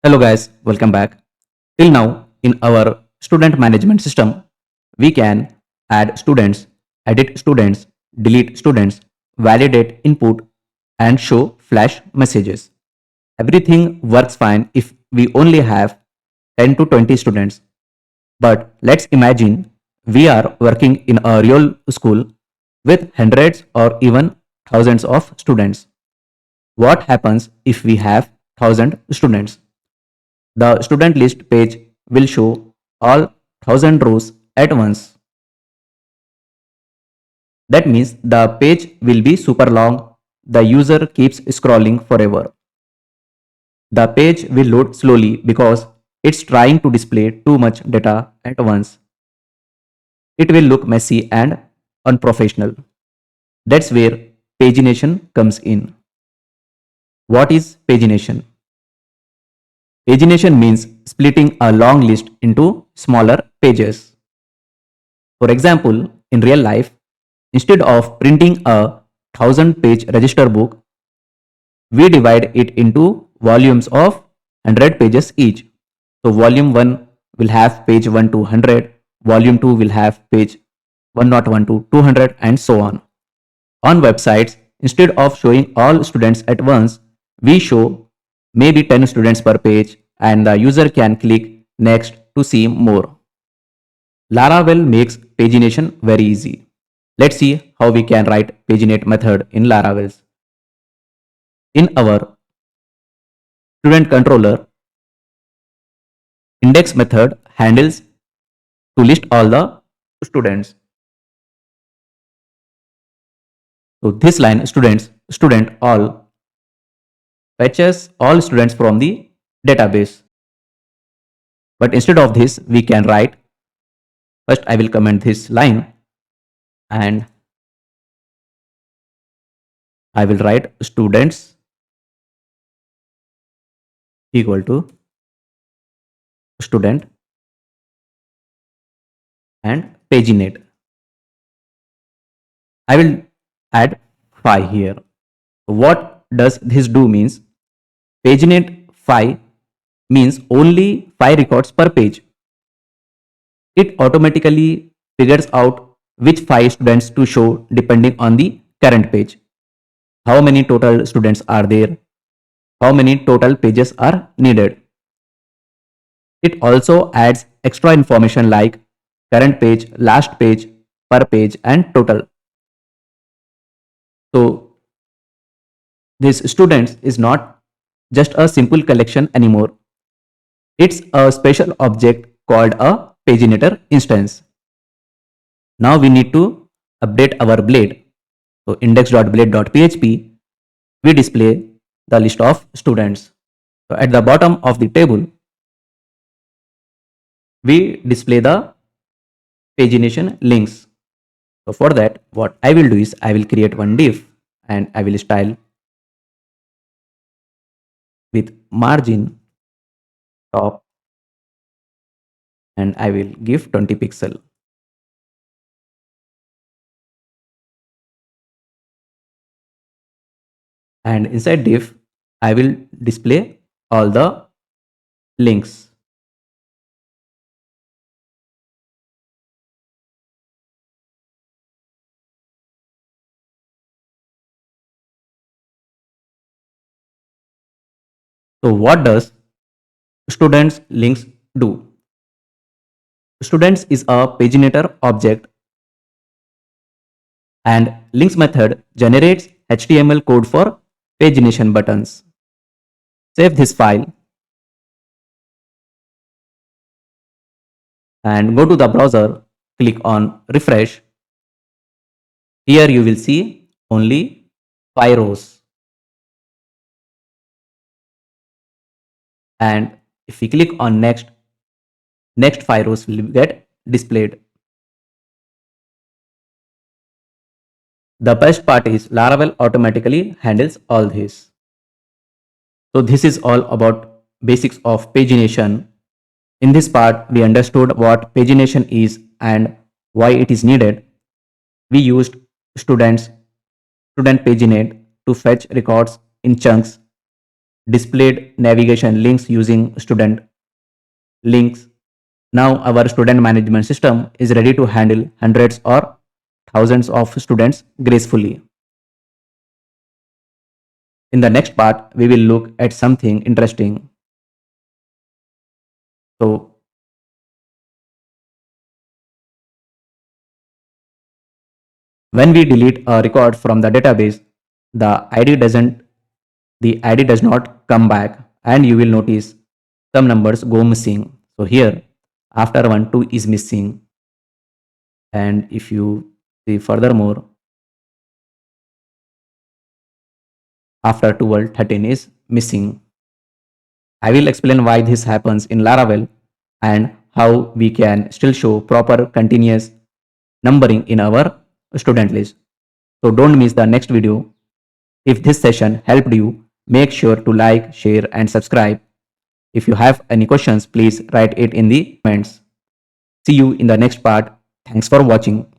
Hello guys, welcome back. Till now, in our student management system, we can add students, edit students, delete students, validate input, and show flash messages. Everything works fine if we only have 10 to 20 students. But let's imagine we are working in a real school with hundreds or even thousands of students. What happens if we have 1000 students? The student list page will show all 1000 rows at once. That means the page will be super long. The user keeps scrolling forever. The page will load slowly because it's trying to display too much data at once. It will look messy and unprofessional. That's where pagination comes in. What is pagination? Pagination means splitting a long list into smaller pages. For example, in real life, instead of printing a 1000-page register book, we divide it into volumes of 100 pages each. So volume 1 will have page 1 to 100, volume 2 will have page 101 to 200 and so on. On websites, instead of showing all students at once, we show maybe 10 students per page and the user can click next to see more. Laravel makes pagination very easy. Let's see how we can write paginate method in Laravel. In our student controller, index method handles to list all the students. So this line student all fetches all students from the database. But instead of this, we can write, first I will comment this line and I will write students equal to student and paginate. I will add 5 here. What does this do means paginate 5 means only 5 records per page. It automatically figures out which 5 students to show depending on the current page. How many total students are there? How many total pages are needed? It also adds extra information like current page, last page, per page and total. So this students is not just a simple collection anymore. It's a special object called a paginator instance. Now we need to update our blade. So index.blade.php, we display the list of students. So at the bottom of the table, we display the pagination links. So for that, what I will do is I will create one div and I will style with margin top and I will give 20 pixel. And inside div, I will display all the links. So what does students links do? Students is a paginator object and links method generates HTML code for pagination buttons. Save this file and go to the browser, click on refresh. Here you will see only 5 rows. And if we click on next 5 rows will get displayed. The best part is Laravel automatically handles all this. So this is all about basics of pagination. In this part, we understood what pagination is and why it is needed. We used student paginate to fetch records in chunks displayed navigation links using student links. Now our student management system is ready to handle hundreds or thousands of students gracefully. In the next part, we will look at something interesting. So, when we delete a record from the database, the ID doesn't the ID does not come back, and you will notice some numbers go missing. So here, after 1 2 is missing, and if you see furthermore, after 12 13 is missing. I will explain why this happens in Laravel and how we can still show proper continuous numbering in our student list. So don't miss the next video. If this session helped you, make sure to like, share and subscribe. If you have any questions, please write it in the comments. See you in the next part. Thanks for watching.